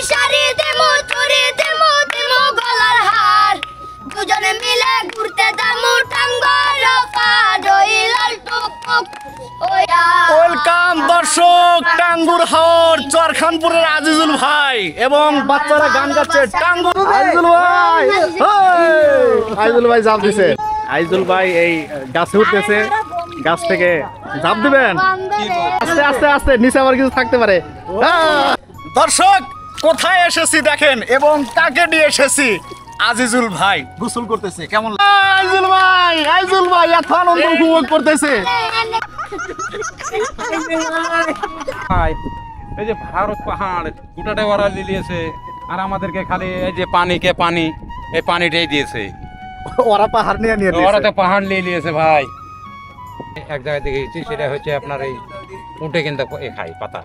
শাড়ি দেমু চুরি দেমু দেমু গলার হার দুজনে মিলে ঘুরতে যামু টাঙ্গর পার ওই লাল টুকটুক ওয়া ওয়েলকাম দর্শক, টাঙ্গুর হাওর চরখানপুরের আজিজুল ভাই এবং বাচ্চারা গান গাচ্ছে। টাঙ্গুর আজিজুল ভাই, আজিজুল ভাই ঝাঁপ দিছে। আজিজুল ভাই এই গাছে উঠতেছে, গাছ থেকে ঝাঁপ দিবেন। আস্তে আস্তে আস্তে, নিচে আবার কিছু থাকতে পারে। দর্শক কোথায় এসেছি দেখেন এবং কাকে নিয়ে এসেছি। আজিজুল ভাই গোসল করতেছে। কেমন আজিজুল ভাই? আজিজুল ভাই এত আনন্দ উপভোগ করতেছে। এই যে ভারত পাহাড় গোটাটাই ওরা লিলিয়েছে, আর আমাদেরকে খালি এই যে পানিকে পানি, এই পানিটাই দিয়েছে। ওরা পাহাড় নিয়ে নিয়ে ওরা তো পাহাড় নিয়ে নিয়েছে ভাই। এক জায়গায় দেখেছি, সেটা হচ্ছে আপনার এই উঠে কিন্তু খায় পাতা,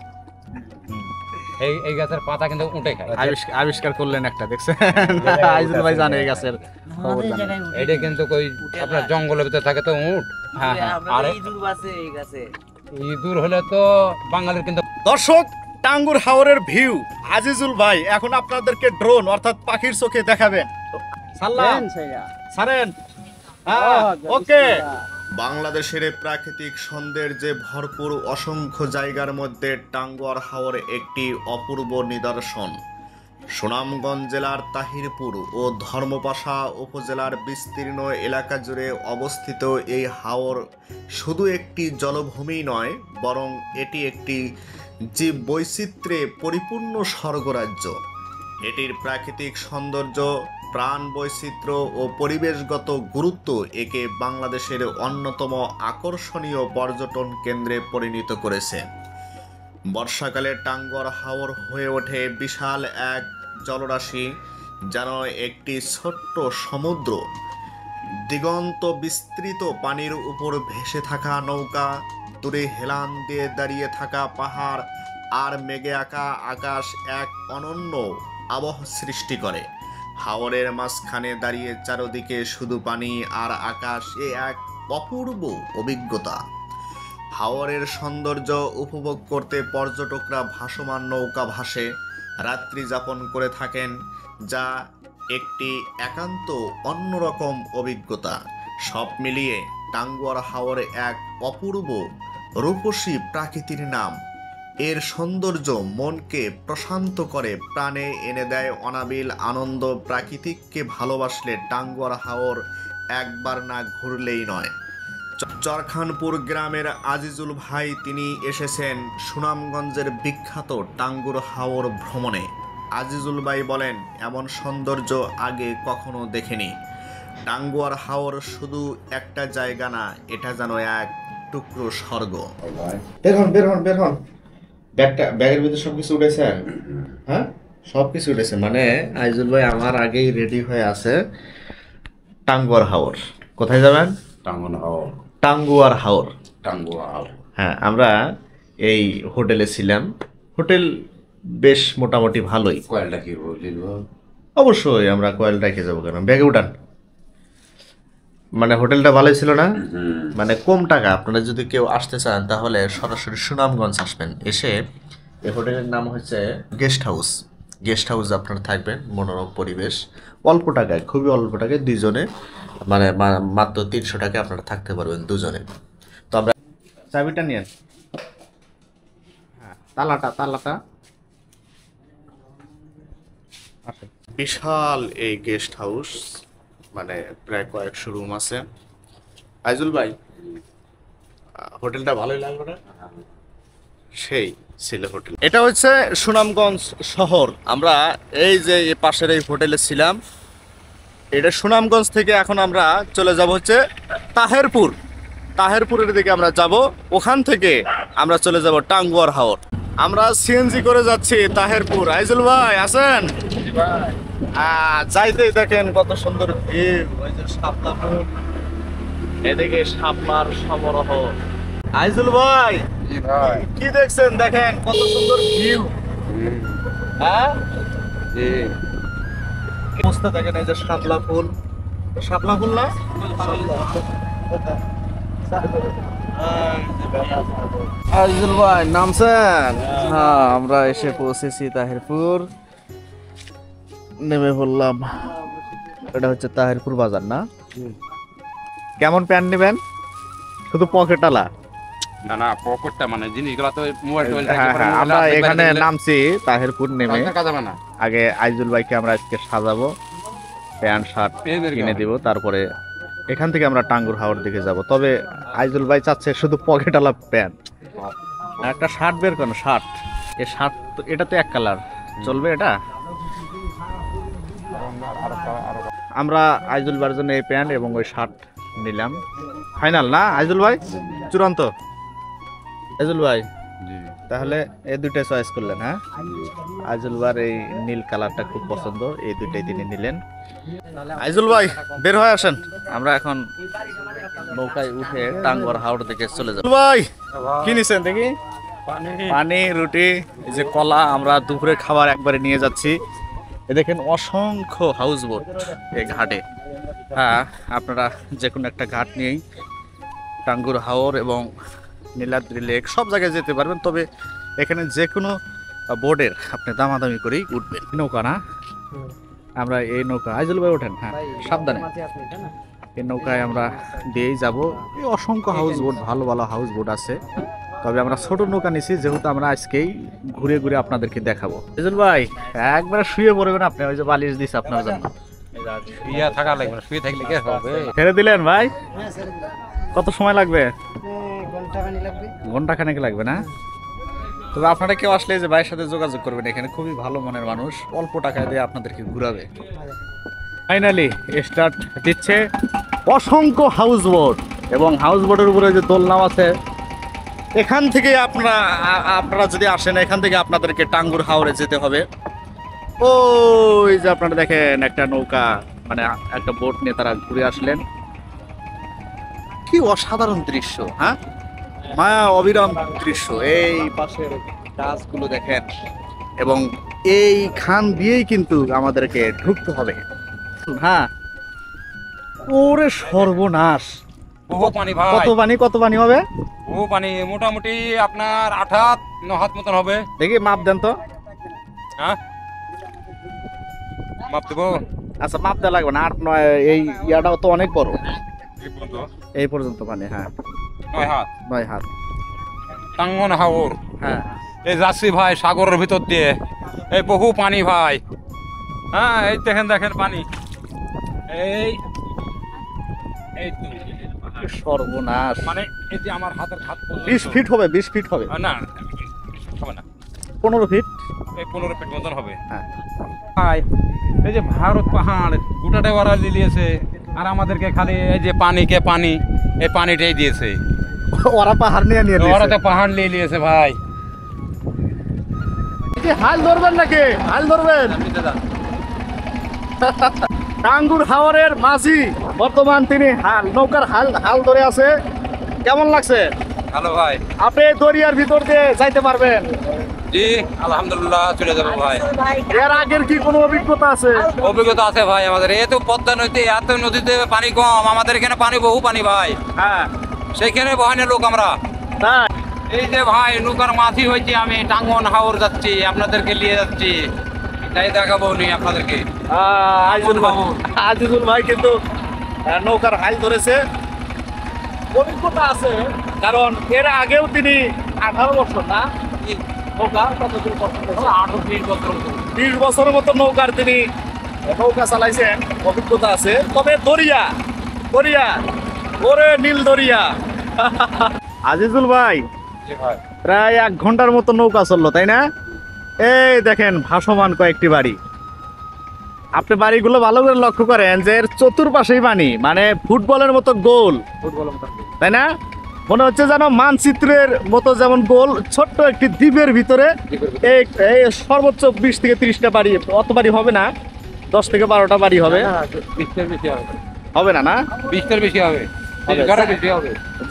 এই গাছের পাতা কিন্তু উঠে খায়। আবিষ্কার করলেন একটা, দেখছেন? আজিজুল ভাই জানে এই গাছের খবর জানে। এটা কিন্তু ওই আপনার জঙ্গলের ভিতরে থাকে তো উঠ। হ্যাঁ হ্যাঁ, আর ইঁদুর হলে তো বাঙালির কিন্তু। দর্শক টাঙ্গুর হাওরের ভিউ আজিজুল ভাই এখন আপনাদেরকে ড্রোন অর্থাৎ পাখির চোখে দেখাবেন। ছাড়েন। ওকে। বাংলাদেশের প্রাকৃতিক সৌন্দর্যে ভরপুর অসংখ্য জায়গার মধ্যে টাঙ্গুয়ার হাওর একটি অপূর্ব নিদর্শন। সুনামগঞ্জ জেলার তাহিরপুর ও ধর্মপাশা উপজেলার বিস্তীর্ণ এলাকা জুড়ে অবস্থিত এই হাওর শুধু একটি জলভূমি নয়, বরং এটি একটি জীব বৈচিত্র্যে পরিপূর্ণ স্বর্গরাজ্য। এটির প্রাকৃতিক সৌন্দর্য, প্রাণ বৈচিত্র্য ও পরিবেশগত গুরুত্ব একে বাংলাদেশের অন্যতম আকর্ষণীয় পর্যটন কেন্দ্রে পরিণত করেছে। বর্ষাকালে টাঙ্গুয়ার হাওর হয়ে ওঠে বিশাল এক জলরাশি, যেন একটি ছোট্ট সমুদ্র। দিগন্ত বিস্তৃত পানির উপর ভেসে থাকা নৌকা, দূরে হেলান দিয়ে দাঁড়িয়ে থাকা পাহাড় আর মেঘে আঁকা আকাশ এক অনন্য আবহ সৃষ্টি করে। হাওরের মাঝখানে দাঁড়িয়ে চারদিকে শুধু পানি আর আকাশ, এ এক অপূর্ব অভিজ্ঞতা। হাওরের সৌন্দর্য উপভোগ করতে পর্যটকরা ভাসমান নৌকা ভাসে রাত্রি যাপন করে থাকেন, যা একটি একান্ত অন্যরকম অভিজ্ঞতা। সব মিলিয়ে টাঙ্গুয়ার হাওর এক অপূর্ব রূপসী প্রাকৃতির নাম। এর সৌন্দর্য মনকে প্রশান্ত করে, প্রাণে এনে দেয় অনাবিল আনন্দ। প্রাকৃতিককে ভালোবাসলে টাঙ্গুয়ার হাওর একবার না ঘুরলেই নয়। চরখানপুর গ্রামের আজিজুল ভাই, তিনি এসেছেন সুনামগঞ্জের বিখ্যাত টাঙ্গুর হাওর ভ্রমণে। আজিজুল ভাই বলেন, এমন সৌন্দর্য আগে কখনো দেখেনি। টাঙ্গুয়ার হাওর শুধু একটা জায়গা না, এটা যেন এক টুকরো স্বর্গ। বের হন। ব্যাগের ভিতরে সবকিছু উঠেছে? হ্যাঁ, সবকিছু উঠেছে। মানে আজিজুল ভাই আমার আগেই রেডি হয়ে আছে। টাঙ্গুয়ার হাওর। কোথায় যাবেন? টাঙ্গুয়ার হাওর। হ্যাঁ, আমরা এই হোটেলে ছিলাম। হোটেল বেশ মোটামুটি ভালোই। অবশ্যই আমরা কয়েল রেখে যাবো। কেন, ব্যাগে উঠান। মানে হোটেলটা ভালোই ছিল না? মানে কম টাকা। আপনারা যদি কেউ আসতে চান তাহলে সরাসরি সুনামগঞ্জ আসবেন। এসে এই হোটেলের নাম হচ্ছে গেস্ট হাউস। গেস্ট হাউস আপনারা থাকবেন, মনোরম পরিবেশ, অল্প টাকায়, খুবই অল্প টাকায় দুজনে, মানে মাত্র 300 টাকায় আপনারা থাকতে পারবেন দুজনে। তো আমরা চাবিটা নিয়ে, হ্যাঁ, তালাটা বিশাল এই গেস্ট হাউস, মানে প্রায় কয়েকশো রুম আছে। আইজুল ভাই, হোটেলটা ভালোই লাগলো না? সেই ছিল হোটেল। এটা হচ্ছে সুনামগঞ্জ শহর। আমরা এই যে পাশের এই হোটেলে ছিলাম। এটা সুনামগঞ্জ থেকে এখন আমরা চলে যাব হচ্ছে তাহেরপুরের দিকে আমরা যাব। ওখান থেকে আমরা চলে যাব টাঙ্গুয়ার হাওর। আমরা সিএনজি করে যাচ্ছি তাহেরপুর। আইজুল ভাই আছেন? যাইতেই দেখেন কত সুন্দর ভিউ। ওই যে শাপলা ফুল, এদিকে শাপলার সমারোহ। আইজুল ভাই, কি দেখছেন? দেখেন কত সুন্দর ভিউ। হ্যাঁ, বুঝতে দেখেন এই যে শাপলা ফুল না? আইজুল ভাই নামছেন? হ্যাঁ, আমরা এসে পৌঁছেছি তাহিরপুর। নেমে পড়লাম। এটা হচ্ছে তাহিরপুর বাজার না? কেমন প্যান্ট নেবেন? শুধু পকেটালা? না না, পকেটটা মানে জিনিসগুলো তো মোবাইল টোবাইল হ্যাঁ হ্যাঁ, আমরা এখানে নামছি তাহিরপুর নেমে। কাজ হবে না। আগে আইজুল ভাইকে আমরা আজকে সাজাবো, প্যান্ট শার্ট কিনে দিব, তারপরে এখান থেকে আমরা টাঙ্গুর হাওর দিকে যাব। তবে আইজুল ভাই চাচ্ছে শুধু পকেটালা প্যান্ট। একটা শার্ট বের করো, শার্ট। এই শার্ট এটা তো এক কালার, চলবে এটা? আমরা আইজুল ভাইয়ের জন্য এই প্যান্ট এবং ওই শার্ট নিলাম। ফাইনাল না আইজুল ভাই? চূড়ান্ত? আইজুল ভাই তাহলে এই দুইটাই চয়েস করলেন? হ্যাঁ, আইজুল ভাইয়ের এই নীল কালারটা খুব পছন্দ, এই দুইটাই তিনি নিলেন। আইজুল ভাই বের হয়ে আসেন, আমরা এখন নৌকায় উঠে টাঙ্গুয়ার হাওড় দিকে চলে যাব। ভাই কি নিছেন দেখি? পানি, রুটি, এই যে কলা। আমরা দুপুরের খাবার একবারে নিয়ে যাচ্ছি। এ দেখেন অসংখ্য হাউস বোট এই ঘাটে। হ্যাঁ, আপনারা যে কোনো একটা ঘাট নিয়েই টাঙ্গুর হাওর এবং নীলাদ্রি লেক সব জায়গায় যেতে পারবেন। তবে এখানে যে কোনো বোর্ডের আপনি দামাদামি করেই উঠবেন। নৌকা না? আমরা এই নৌকা, আইজুল ভাই ওঠেন, হ্যাঁ সাবধানে। এই নৌকায় আমরা দিয়েই যাব। এই অসংখ্য হাউস বোট, ভালো ভালো হাউস বোট আছে। তবে আমরা ছোট নৌকা নিছি, যেহেতু আমরা আজকেই ঘুরে ঘুরে আপনাদেরকে দেখাবো। আইজুল ভাই একবারে শুয়ে পড়বেন আপনি, ওই যে বালিশ দিছে আপনার জন্য। শুয়ে থাকা লাগবে না, শুয়ে থাকলে কি হবে? ছেড়ে দিলেন ভাই? কত সময় লাগবে? ঘন্টা খানেক লাগবে না? তবে আপনারা কেউ আসলে যে ভাইয়ের সাথে যোগাযোগ করবেন, এখানে খুবই ভালো মনের মানুষ, অল্প টাকা দিয়ে আপনাদেরকে ঘুরাবে। ফাইনালি স্টার্ট দিচ্ছে অসংখ্য হাউস বোট, এবং হাউস বোটের উপরে যে দোলনাও আছে। এখান থেকে আপনারা যদি আসেন, এখান থেকে আপনাদেরকে টাঙ্গুর হাওরে যেতে হবে। ওই যে আপনারা দেখেন একটা নৌকা, মানে একটা বোট নিয়ে তারা ঘুরে আসলেন। কি অসাধারণ দৃশ্য! হ্যাঁ, মায়া অবিরাম দৃশ্য। এই পাশের গাছগুলো দেখেন, এবং এই খান দিয়েই কিন্তু আমাদেরকে ঢুকতে হবে। হ্যাঁ, ওরে সর্বনাশ! বহু পানি ভাই। কত পানি হবে? বহু পানি, মোটামুটি আপনার 8 হাত 9 হাত মতন হবে। দেখি মাপ দেন তো। হ্যাঁ, মাপ দেবো? আচ্ছা, মাপ দেওয়া লাগবে না, 8-9। এই ইয়াটাও তো অনেক বড়। এই পর্যন্ত পানি? হ্যাঁ, 9 হাত। 9 হাত। টাঙ্গন হাওর। হ্যাঁ, এই যাচ্ছি ভাই সাগরের ভিতর দিয়ে। এই বহু পানি ভাই। হ্যাঁ, এই দেখেন পানি। এই সর্বনাশ! মানে এই যে আমার হাতের হাত 20 ফিট হবে, 20 ফিট হবে না, হবে না, 15 ফিট। এই 15 ফিট মতন হবে। হ্যাঁ ভাই, এই যে ভারত পাহাড় গোটাটাই ওরা দিয়েছে, আর আমাদেরকে খালি এই যে পানি, এই পানিটাই দিয়েছে। ওরা পাহাড় নিয়ে ওরা তো পাহাড় নিয়ে নিয়েছে ভাই। হাল ধরবেন নাকি? হাল ধরবেন? টাঙ্গুর হাওরের মাঝি বর্তমান তিনি নৌকার হাল ধরে আছে। কেমন লাগছে? ভালো ভাই। আপনি দরিয়ার ভিতর দিয়ে যাইতে পারবেন? জি আলহামদুলিল্লাহ, চলে যাবো ভাই। এর আগের কি কোনো অভিজ্ঞতা আছে? অভিজ্ঞতা আছে ভাই আমাদের। এই তো পদ্মা নদীতে, এত নদীতে পানি কম, আমাদের এখানে পানি বহু পানি ভাই। হ্যাঁ, সেইখানে বহানের লোক আমরা। তাই? এই যে ভাই নৌকার মাঝি হয়েছে, আমি টাঙ্গন হাওর যাচ্ছি, আপনাদেরকে নিয়ে যাচ্ছি, তাই দেখাবো নি আপনাদেরকে। আজিজুল ভাই কিন্তু নৌকার হাল ধরেছে, অভিজ্ঞতা আছে, কারণ এর আগেও তিনি 18 বছর না নৌকা, 20 বছরের মতো নৌকার তিনি নৌকা চালাইছেন, অভিজ্ঞতা আছে। তবে দরিয়া ওরে নীল দরিয়া। আজিজুল ভাই প্রায় 1 ঘন্টার মতো নৌকা চললো, তাই না? এই দেখেন ভাসমান কয়েকটি বাড়ি। আপনি বাড়িগুলো ভালো করে লক্ষ্য করেন যে এর চতুর্পাশেই পানি, মানে ফুটবলের মতো গোল, তাই না? মনে হচ্ছে যেন মানচিত্রের মতো যেমন গোল, ছোট্ট একটি দ্বীপের ভিতরে এই সর্বোচ্চ 20 থেকে 30টা বাড়ি, অত বাড়ি হবে না, 10 থেকে 12টা বাড়ি হবে। হবে না? 20টার বেশি হবে।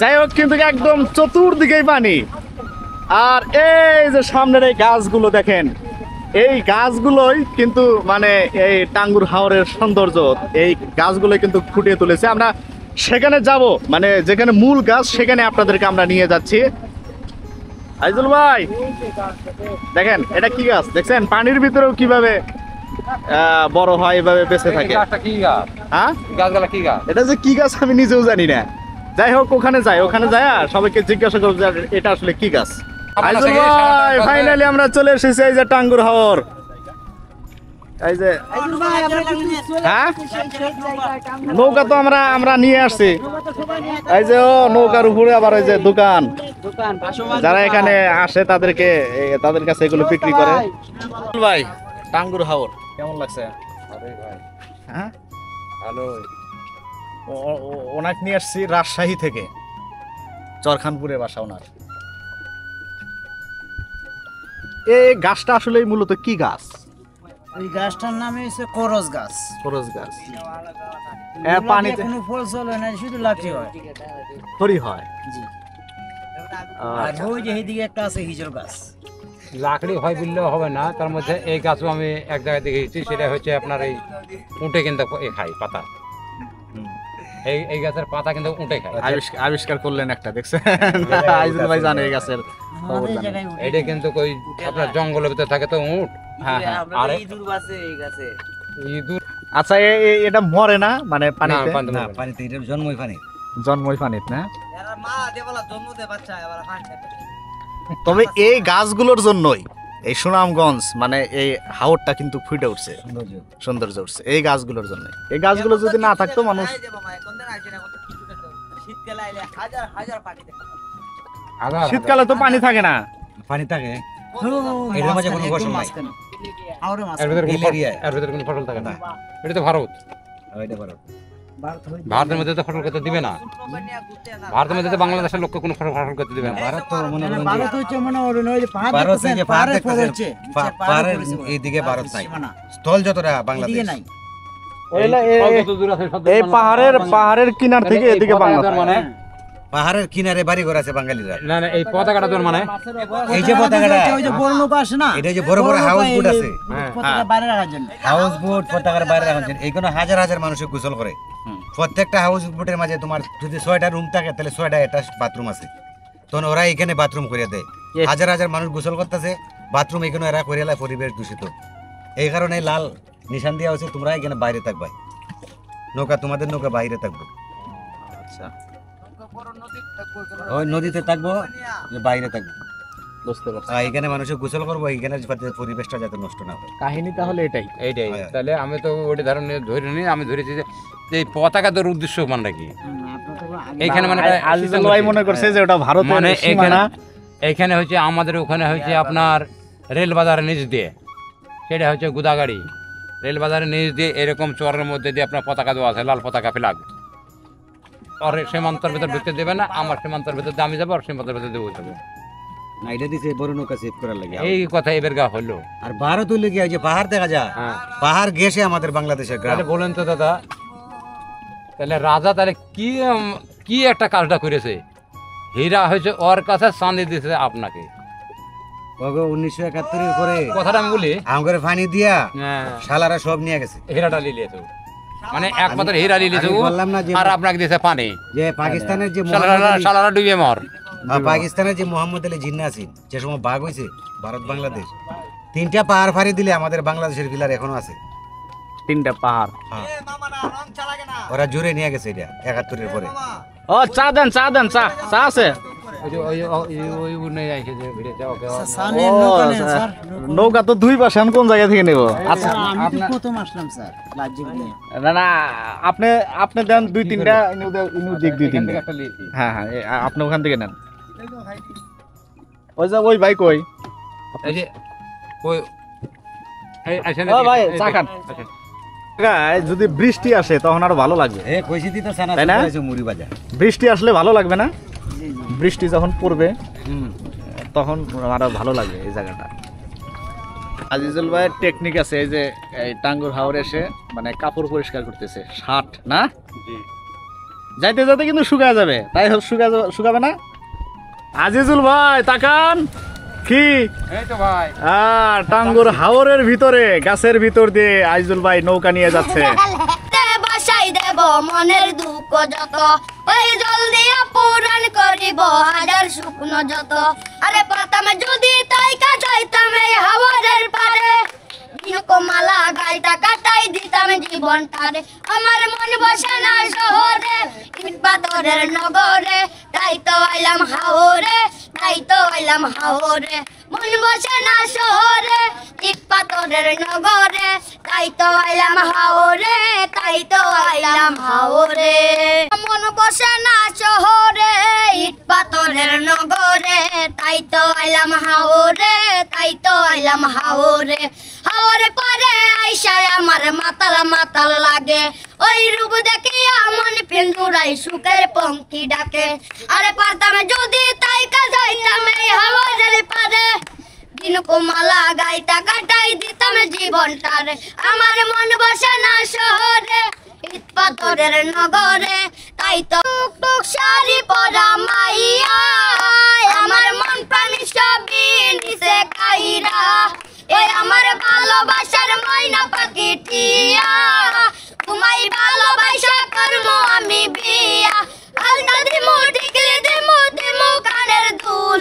যাই হোক, কিন্তু একদম চতুর্দিকেই পানি। আর এই যে সামনের এই গাছগুলো দেখেন, এই গাছগুলোই কিন্তু মানে এই টাঙ্গুর হাওরের সৌন্দর্য। এই গাছগুলোই কিন্তু ফুটিয়ে তুলেছে। আমরা সেখানে যাব, মানে যেখানে মূল গাছ, সেখানে আপনাদেরকে আমরা নিয়ে যাচ্ছি। আইজুল ভাই দেখেন, এটা কি গাছ দেখছেন? পানির ভিতরেও কিভাবে বড় হয় এভাবে বেঁচে থাকে। গাছটা কি গাছ? হ্যাঁ, গাছগুলা কি গাছ? এটা যে কি গাছ আমি নিজেও জানি না। যাই হোক, ওখানে যায় সবাইকে জিজ্ঞাসা করবো যে এটা আসলে কি গাছ। আইজুল ভাই, ফাইনালি আমরা চলে এসেছি এই যে টাঙ্গুর হাওর। এই যে হ্যাঁ, নৌকা তো আমরা নিয়ে আসছি। এই যে ও নৌকার উপরে আবার ওই যে দোকান, যারা এখানে আসে তাদের কাছে এগুলো বিক্রি করে। ভাই, টাঙ্গুর হাওর কেমন লাগছে? হ্যাঁ, ভালো। ওনাকে নিয়ে আসছি রাজশাহী থেকে, চরখানপুরে বাসা ওনার। এই গাছটা আসলে মূলত কি গাছ? এই গাছটার নাম হচ্ছে করজ গাছ। করজ গাছ। পানিতে কোনো ফল চলে না, শুধু লাঠি হয়, খড়ি হয়। জি। আর ওই যে এইদিকে একটা আছে হিজল গাছ। লাকড়ি হয় বললেও হবে না, তার মধ্যে এই গাছও আমি এক জায়গায় দেখেছি, সেটা হচ্ছে আপনার এই উঁটে কিন্তু খাই পাতা। এই গাছের পাতা কিন্তু উঁটে খায়। আবিষ্কার করলেন একটা, দেখছেন? আইজুল ভাই জানে এই গাছের খবর জানে। এটা কিন্তু ওই আপনার জঙ্গলের ভিতরে থাকে তো উঁট। হ্যাঁ, আর ইঁদুর বাসে এই গাছে। ইঁদুর। আচ্ছা, এটা মরে না মানে পানিতে? না, পানিতে, এটা জন্মই পানি। জন্মই পানিতে না? এরা মা দেবলা জন্ম দেয় বাচ্চা আবার হাঁটে। তবে এই গাছগুলোর জন্যই এই সুনামগঞ্জ মানে এই হাওরটা কিন্তু ফুটে উঠছে, সৌন্দর্য উঠছে এই গাছগুলোর জন্য। এই গাছগুলো যদি না থাকতো মানুষ। শীতকালে তো পানি থাকে না। পানি থাকে, এর মাঝে কোনো ফসল নাই। এর ভিতরে কোনো ফসল থাকে না। এটা তো ভারত। ভারতের মধ্যে তো ফসল করতে দিবে না। ভারতের মধ্যে তো বাংলাদেশের লোককে কোনো ফসল করতে দিবে না। ভারত তো ভারত হচ্ছে মনে হয় ওই যে পাহাড়ের পর হচ্ছে পাহাড়ের এইদিকে ভারত নাই, স্থল যতটা বাংলাদেশ নাই। এই পাহাড়ের কিনার থেকে এদিকে বাংলাদেশ, মানে পাহাড়ের কিনারে বাড়ি ঘর আছে বাঙালিরা। না, এই পতাকাটা তোর মানে এই যে পতাকাটা, ওই যে বড় নৌকা আছে না, এটা যে বড় বড় হাউস বোট আছে, পতাকা বাইরে রাখার জন্য। হাউস বোট পতাকার বাইরে রাখার জন্য এইখানে হাজার হাজার মানুষ গোসল করে। প্রত্যেকটা হাউস বোটের মাঝে তোমার যদি 6টা রুম থাকে তাহলে 6টা অ্যাটাচ বাথরুম আছে। তখন ওরা এখানে বাথরুম করে দেয়। হাজার হাজার মানুষ গোসল করতেছে, বাথরুম এখানে এরা করে এলায়, পরিবেশ দূষিত। এই কারণে লাল নিশান দেওয়া হচ্ছে তোমরা এখানে বাইরে থাকবে, নৌকা তোমাদের নৌকা বাইরে থাকবো। আচ্ছা, ওই নদীতে থাকবো, বাইরে থাকবো। বুঝতে পারছি। এখানে মানুষের গোসল করবো, এখানে পরিবেশটা যাতে নষ্ট না হয়। কাহিনী তাহলে এইটাই। তাহলে আমি তো ওটা ধরে নিই, আমি ধরেছি যে এই পতাকা তোর উদ্দেশ্য মানে কি এখানে, মানে আজিজুল ভাই মনে করছে যে ওটা ভারতের মানে সীমানা। এখানে হচ্ছে আমাদের ওখানে হচ্ছে আপনার রেল বাজারের নিচ দিয়ে, সেটা হচ্ছে গুদাগাড়ি রেল বাজারের নিচ দিয়ে এরকম চরের মধ্যে দিয়ে আপনার পতাকা দেওয়া আছে, লাল পতাকা ফ্ল্যাগ। আর সীমান্তের ভিতর ঢুকতে দেবে না, আমার সীমান্তের ভিতর দিয়ে আমি যাবো, আর সীমান্তের ভিতর দেবো যাবো। না, এটা দিছে বড় নৌকা সেভ করার লাগে। এই কথা এবার গা হলো। আর ভারত হইলে কি যে পাহাড় দেখা যায়, পাহাড় ঘেঁষে আমাদের বাংলাদেশের গ্রাম। তাহলে বলেন তো দাদা, তাহলে রাজা তাহলে কি একটা কাজটা করেছে? হীরা হয়েছে ওর কাছে, চাঁদি দিয়েছে আপনাকে। 1971 পরে কথাটা আমি বলি, আমাদের পানি দিয়া শালারা সব নিয়ে গেছে, হীরাটা লিলিয়ে তো, মানে একমাত্র হীরা লিলিয়ে বললাম না যে, আর আপনাকে দিয়েছে পানি। যে পাকিস্তানের যে শালারা ডুবে মর। পাকিস্তানের যে মোহাম্মদ আলী জিন্না আছেন, যে সময় বাঘ হয়েছে ভারত বাংলাদেশ, 3টা পাহাড় ফাড়ি দিলে আমাদের বাংলাদেশের পিলার এখনো আছে। 3টা পাহাড় ওরা জোরে নিয়ে গেছে এটা 71 পরে। ও চা দেন, চা আছে। নৌকা তো 2 পাশে, আমি কোন জায়গা থেকে নেব? আচ্ছা, না আপনি দেন 2-3টা, দিক 2-3টা। হ্যাঁ, আপনি ওখান থেকে নেন। ওই ভাই কই? ভাই চা খান। যদি বৃষ্টি আসে তখন আরো ভালো লাগবে, তাই না? বৃষ্টি আসলে ভালো লাগবে না? বৃষ্টি যখন পড়বে তখন আরো ভালো লাগবে এই জায়গাটা। আজিজুল ভাইয়ের টেকনিক আছে, এই যে এই টাঙ্গুর হাওর এসে মানে কাপড় পরিষ্কার করতেছে, শার্ট না যাইতে যাতে কিন্তু শুকায় যাবে, তাই শুকাবে না। আজিজুল ভাই তাকান, কি টাঙ্গুর হাওরের ভিতরে গাছের ভিতর দিয়ে আজিজুল ভাই নৌকা নিয়ে যাচ্ছে। বাসাই দেব মনের দুঃখ যত, ওই জল দিয়া পূরণ করিব হাজার শুকনো যত। আরে পাতাম যদি তাই কাটাইতাম এই হাওরের পারে, মালা গাইতা কাটাই দিতাম জীবনটারে আমার মন বসে না শহরে ইট পাথরের নগরে তাই তো আইলাম হাওরে তাই তো আইলাম হাওরে মন বসে না শহরে ইট পাথরের নগরে তাই তো আইলাম হাওরে তাই তো আইলাম হাওরে মন বসে না শহরে ইট পাথরের নগরে তাই তো আইলাম হাওরে তাই তো আইলাম হাওরে হাওরে পরে আইসায় আমার মাতাল মাতাল লাগে ওই রূপ দেখিয়া মন পিন্দুরাই সুখের পঙ্কি ডাকে আরে পারতাম যদি তাই কাজাইতাম এই হাওরের পারে দিনকো মালা গাইতা কাটাই দিতাম জীবনটারে আমার মন বসে না শহরে ইট পাথরের নগরে তাই তো টুক শাড়ি পরা মাইয়া আমার মন প্রাণ সবই নিছে কাইরা এই আমার ভালোবাসার ময়না পাখি টিয়া তোমায় ভালোবাসা করবো আমি বিয়া আলতা দিমু টিকলি দিমু দিমু কানের দুল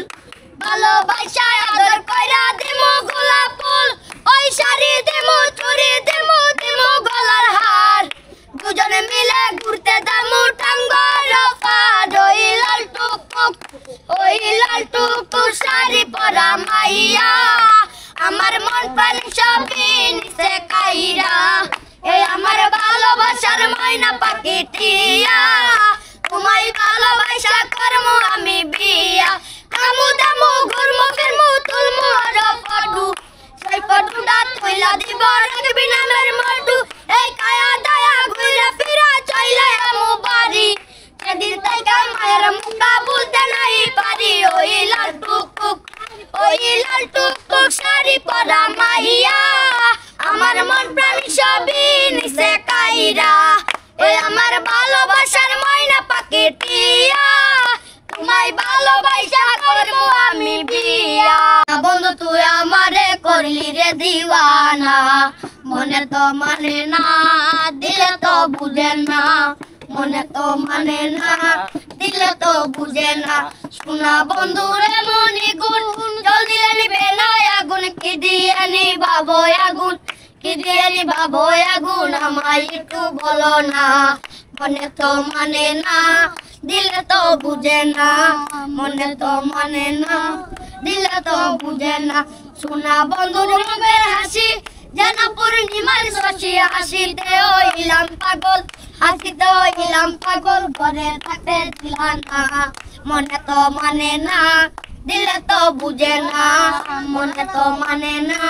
ভালোবাসা আদর কইরা দিমু গোলাপ ফুল ওই শাড়ি দিমু চুড়ি দিমু দিমু গলার হার দুজনে মিলে ঘুরতে যামু টাঙ্গর পার ওই লাল টুকটুক শাড়ি পরা মাইয়া আমার মন প্রাণ সবই নিছে কাইরা এই আমার ভালোবাসার ময়না পাখি টিয়া তোমায় ভালোবাসা করমু আমি বিয়া কামু দামু ঘুরমু ফিরমু তুলমু আর ফটু সেই ফটুটা তুইলা দিব রাখবি নামের মটু এই কায়া দায়া ঘুরে ফিরা চইলা আমু বাড়ি সেদিন থেকে মায়ের মুখটা বলতে নাই পারি ওই লাল টুকটুক শাড়ি পরা মাইয়া আমার মন প্রাণ সবই নিছে কাইরা ওই আমার ভালোবাসার ময়না পাখি টিয়া তোমায় ভালোবাসা করবো আমি বিয়া বন্ধু তুই আমারে করলি রে দিওয়ানা মনে তো মানে না দিলে তো বুঝে না মনে তো মানে না দিলে তো বুঝে না শোনা বন্ধু রে মনি গুণ জলদি নিবে না আগুন কি দিয়ে নিবাবো আগুন কি দিয়ে নিবাবো আগুন আমায় একটু বলো না মনে তো মানে না দিলে তো বুঝে না মনে তো মানে না দিলে তো বুঝে না শোনা বন্ধুর মুখের হাসি যেন পূর্ণিমার শশী হাসিতে হইলাম পাগল হাসিতে হইলাম পাগল ঘরে থাকতে দিলাম না মনে তো মানে না দিলে তো বুঝে না মনে তো মানে না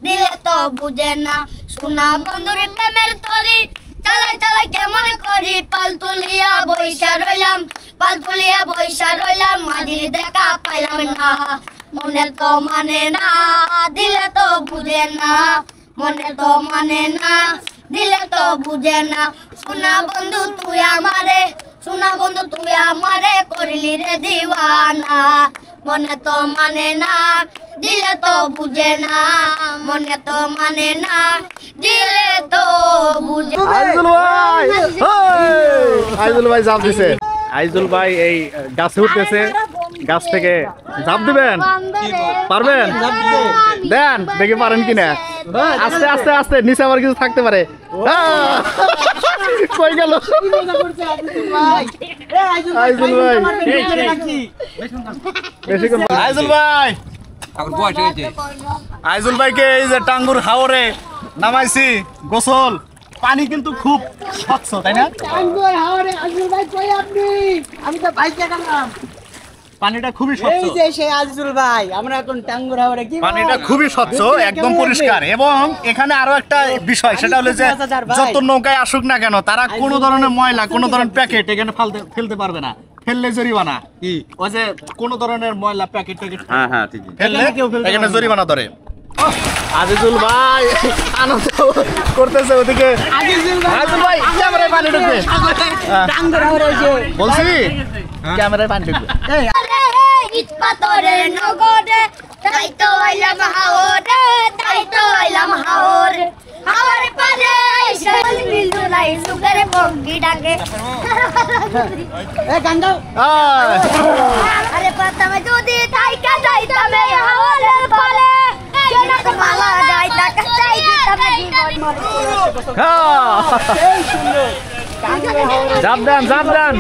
দিলে তো বুঝে না শোনা বন্ধুর প্রেমের তরি চালাই চালাই কেমন করি পাল তুলিয়া বৈশা রইলাম মাঝির দেখা পাইলাম না মনে তো মানে না দিলে তো বুঝে না মনে তো মানে না দিলে তো বুঝে না শোনা বন্ধু তুই আমারে করলি রে দিওয়ানা মনে তো মানে না দিলে তো বুঝে না মনে তো মানে না দিলে তো বুঝে আইজুল ভাই জাপ দিছে আইজুল ভাই এই গাছে উঠতেছে গাছ থেকে জাপ দিবেন পারবেন দেন দেখি পারেন কিনা আস্তে আস্তে আস্তে নিচে আবার কিছু থাকতে পারে কই গেল আইজুল ভাই আইজুল ভাই আইজুল ভাইকে এই যে টাঙ্গুর হাওরে নামাইছি গোসল পানি কিন্তু খুব স্বচ্ছ তাই না টাঙ্গুর হাওরে আইজুল ভাই কই আপনি আমি তো বাইকে গেলাম পানিটা খুবই স্বচ্ছ এই যে সেই আইজুল ভাই আমরা এখন টাঙ্গুর হাওরে কি পানিটা খুবই স্বচ্ছ একদম পরিষ্কার এবং এখানে আরো একটা বিষয় সেটা হলো যে যত নৌকায় আসুক না কেন তারা কোনো ধরনের ময়লা কোনো ধরনের প্যাকেট এখানে ফেলতে পারবে না ফেললে জরিমানা কি ওই যে কোনো ধরনের ময়লা প্যাকেট হ্যাঁ ঠিক ফেললে এখানে জরিমানা ধরে আজিজুল ভাই আনন্দ করতেছে ওদিকে আজিজুল ভাই ক্যামেরায় পানি ঢুকবে টাঙ্গুর হাওরে এসে বলছি ক্যামেরায় পানি ঢুকবে ইট পাথরের নগরে তাই তো আইলাম হাওরে তাই তো আইলাম হাওরে হাওরে পারে আইসা মিলুলাই সুগার বঙ্গি ডাকে এ গান্ডা আরে পাতামে যদি তাই কাটাইতাম এই হাওরের পারে কেন মালা গাইতা কাটাই হ্যাঁ। জাপ দেন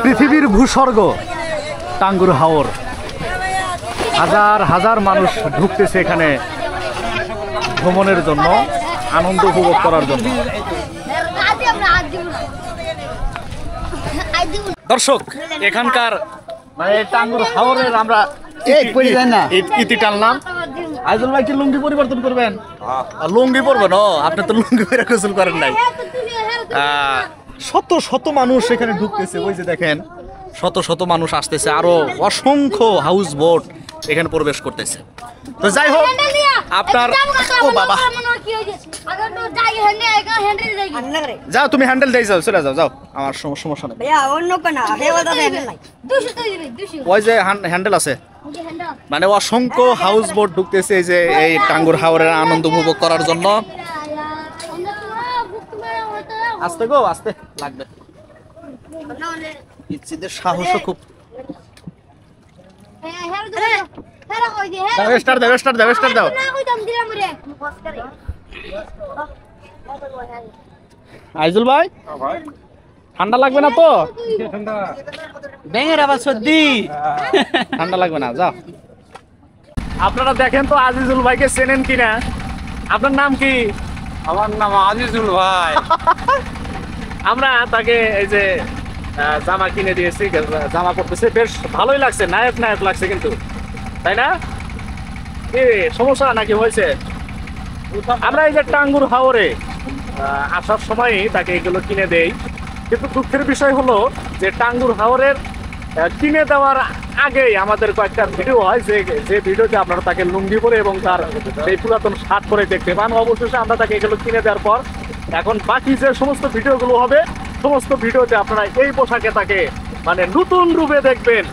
পৃথিবীর ভূস্বর্গ টাঙ্গুর হাওর, হাজার হাজার মানুষ ঢুকতেছে এখানে ভ্রমণের জন্য, আনন্দ উপভোগ করার জন্য। দর্শক এখানকার মানে টাঙ্গুর হাওরের আমরা ইতি টানলাম। আইজুল ভাই কি লুঙ্গি পরিবর্তন করবেন? লুঙ্গি পরবেন? আপনি তো লুঙ্গি পরে গোসল করেন নাই। শত শত মানুষ এখানে ঢুকতেছে, ওই যে দেখেন শত শত মানুষ আসতেছে, আরো অসংখ্য হাউস বোট এখানে প্রবেশ করতেছে। তো যাই হোক আপনার, ও বাবা, যাও তুমি হ্যান্ডেল দিয়ে যাও, চলে যাও, আমার সমস্যা নেই। ওই যে হ্যান্ডেল আছে, মানে অসংখ্য হাউস বোট ঢুকতেছে এই যে এই টাঙ্গুর হাওরের আনন্দ উপভোগ করার জন্য। আস্তে গো, আস্তে লাগবে, ইচ্ছিদের সাহসও খুব। স্টার্ট দাও। আইজুল ভাই ঠান্ডা লাগবে না তো? ব্যাঙের আবার সর্দি, ঠান্ডা লাগবে না, যাও। আপনারা দেখেন তো আজিজুল ভাইকে চেনেন কিনা? আপনার নাম কি? আমার নাম আজিজুল ভাই। আমরা তাকে এই যে জামা কিনে দিয়েছি, জামা পড়তেছে, বেশ ভালোই লাগছে, নায়ক লাগছে কিন্তু, তাই না? কি সমস্যা নাকি হয়েছে? আমরা এই যে টাঙ্গুর হাওরে আসার সময় তাকে এগুলো কিনে দেই, কিন্তু দুঃখের বিষয় হলো যে টাঙ্গুর হাওরের কিনে দেওয়ার আগেই আমাদের কয়েকটা ভিডিও হয়, যে ভিডিওতে আপনারা তাকে লুঙ্গি পরে এবং তার সেই পুরাতন শার্ট পরে দেখতে পান। অবশেষে আমরা তাকে এগুলো কিনে দেওয়ার পর এখন বাকি যে সমস্ত ভিডিওগুলো হবে, সমস্ত ভিডিওতে আপনারা এই পোশাকে তাকে মানে নতুন রূপে দেখবেন।